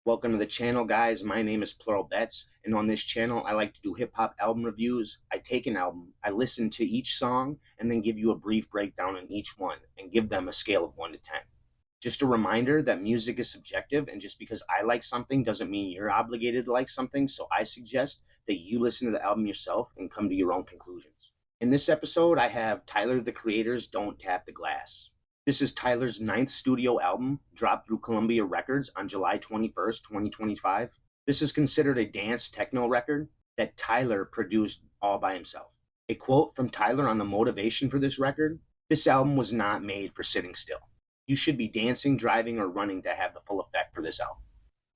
Welcome to the channel, guys. My name is Plural Bets, and on this channel, I like to do hip-hop album reviews. I take an album, I listen to each song, and then give you a brief breakdown on each one, and give them a scale of 1 to 10. Just a reminder that music is subjective, and just because I like something doesn't mean you're obligated to like something, so I suggest that you listen to the album yourself and come to your own conclusions. In this episode, I have Tyler, the Creator's Don't Tap the Glass. This is Tyler's 9th studio album, dropped through Columbia Records on July 21st, 2025. This is considered a dance techno record that Tyler produced all by himself. A quote from Tyler on the motivation for this record: "This album was not made for sitting still. You should be dancing, driving, or running to have the full effect for this album."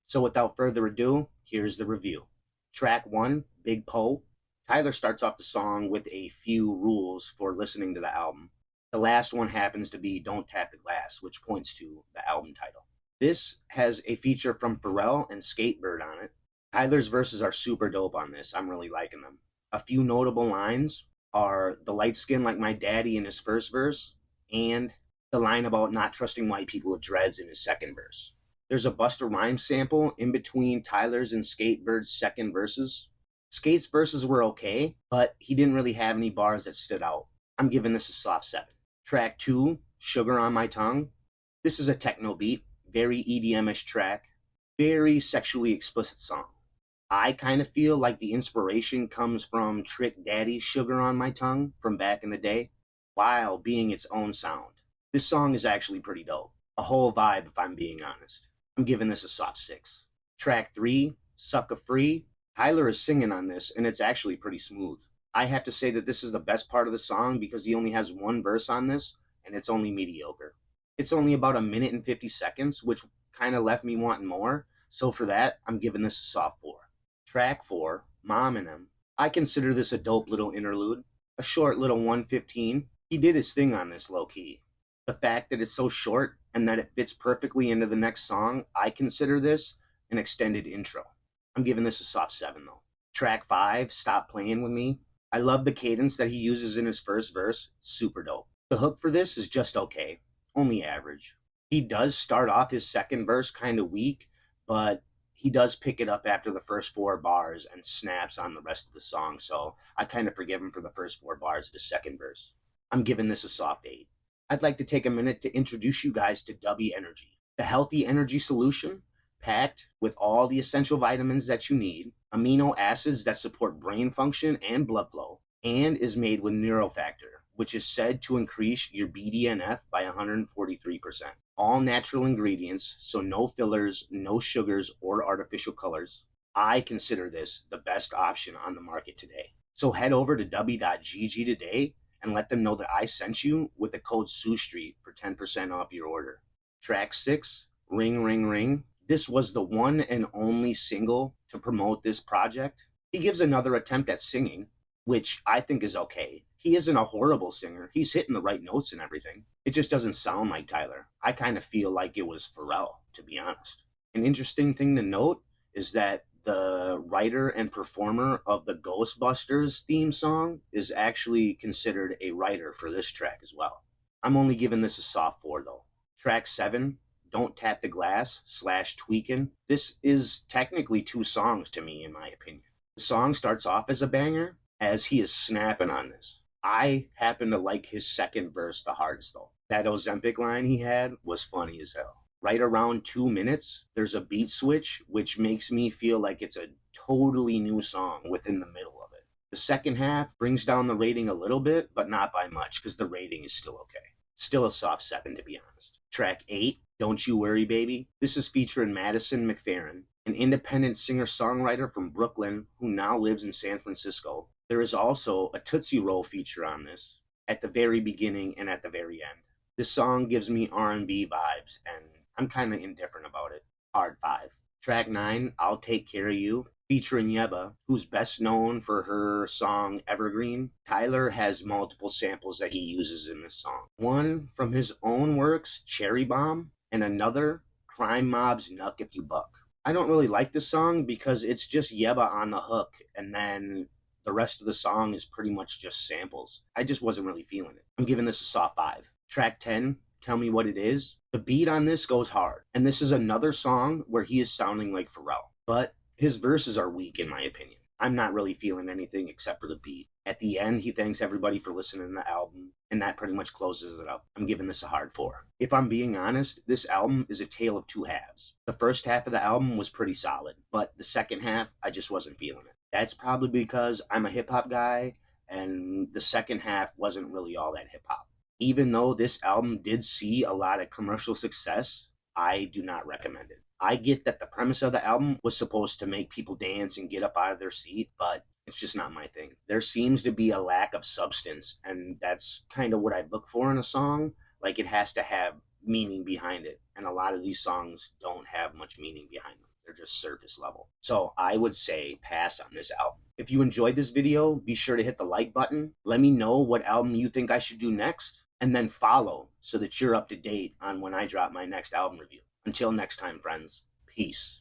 So without further ado, here's the review. Track 1, Big Poe. Tyler starts off the song with a few rules for listening to the album. The last one happens to be Don't Tap the Glass, which points to the album title. This has a feature from Pharrell and Sk8brd on it. Tyler's verses are super dope on this. I'm really liking them. A few notable lines are the light skin like my daddy in his first verse, and the line about not trusting white people with dreads in his second verse. There's a Busta Rhymes sample in between Tyler's and Sk8brd's second verses. Skate's verses were okay, but he didn't really have any bars that stood out. I'm giving this a soft 7. Track 2, Sugar on My Tongue. This is a techno beat, very EDM-ish track, very sexually explicit song. I kind of feel like the inspiration comes from Trick Daddy's Sugar on My Tongue from back in the day, while being its own sound. This song is actually pretty dope. A whole vibe, if I'm being honest. I'm giving this a soft 6. Track 3, Sucka Free. Tyler is singing on this, and it's actually pretty smooth. I have to say that this is the best part of the song because he only has one verse on this, and it's only mediocre. It's only about 1 minute and 50 seconds, which kind of left me wanting more, so for that, I'm giving this a soft 4. Track 4, Mom and Him. I consider this a dope little interlude, a short little 1:15. He did his thing on this low-key. The fact that it's so short and that it fits perfectly into the next song, I consider this an extended intro. I'm giving this a soft 7, though. Track 5, Stop Playing With Me. I love the cadence that he uses in his first verse. It's super dope. The hook for this is just okay, only average. He does start off his second verse kind of weak, but he does pick it up after the first 4 bars and snaps on the rest of the song, so I kind of forgive him for the first 4 bars of his second verse. I'm giving this a soft 8. I'd like to take a minute to introduce you guys to W Energy, the healthy energy solution packed with all the essential vitamins that you need, amino acids that support brain function and blood flow, and is made with Neurofactor, which is said to increase your BDNF by 143%. All natural ingredients, so no fillers, no sugars, or artificial colors. I consider this the best option on the market today. So head over to w.gg today and let them know that I sent you with the code SUSTREET for 10% off your order. Track 6, Ring Ring Ring. This was the one and only single to promote this project. He gives another attempt at singing, which I think is okay. He isn't a horrible singer. He's hitting the right notes and everything. It just doesn't sound like Tyler. I kind of feel like it was Pharrell, to be honest. An interesting thing to note is that the writer and performer of the Ghostbusters theme song is actually considered a writer for this track as well. I'm only giving this a soft 4, though. Track 7, Don't Tap the Glass / Tweakin'. This is technically 2 songs to me, in my opinion. The song starts off as a banger, as he is snapping on this. I happen to like his second verse the hardest, though. That Ozempic line he had was funny as hell. Right around 2 minutes, there's a beat switch, which makes me feel like it's a totally new song within the middle of it. The second half brings down the rating a little bit, but not by much, because the rating is still okay. Still a soft 7, to be honest. Track 8, Don't You Worry Baby. This is featuring Madison McFerrin, an independent singer-songwriter from Brooklyn who now lives in San Francisco. There is also a Tootsie Roll feature on this, at the very beginning and at the very end. This song gives me R&B vibes, and I'm kind of indifferent about it. Hard 5. Track 9, I'll Take Care of You, featuring Yebba, who's best known for her song Evergreen. Tyler has multiple samples that he uses in this song. One from his own works, Cherry Bomb, and another, Crime Mob's Nuck If You Buck. I don't really like this song because it's just Yebba on the hook, and then the rest of the song is pretty much just samples. I just wasn't really feeling it. I'm giving this a soft 5. Track 10, Tell Me What It Is. The beat on this goes hard, and this is another song where he is sounding like Pharrell, but his verses are weak in my opinion. I'm not really feeling anything except for the beat. At the end, he thanks everybody for listening to the album, and that pretty much closes it up. I'm giving this a hard 4. If I'm being honest, this album is a tale of two halves. The first half of the album was pretty solid, but the second half, I just wasn't feeling it. That's probably because I'm a hip hop guy, and the second half wasn't really all that hip hop. Even though this album did see a lot of commercial success, I do not recommend it. I get that the premise of the album was supposed to make people dance and get up out of their seat, but it's just not my thing. There seems to be a lack of substance, and that's kind of what I look for in a song. Like, it has to have meaning behind it, and a lot of these songs don't have much meaning behind them. They're just surface level. So I would say pass on this album. If you enjoyed this video, be sure to hit the like button. Let me know what album you think I should do next, and then follow so that you're up to date on when I drop my next album review. Until next time, friends, peace.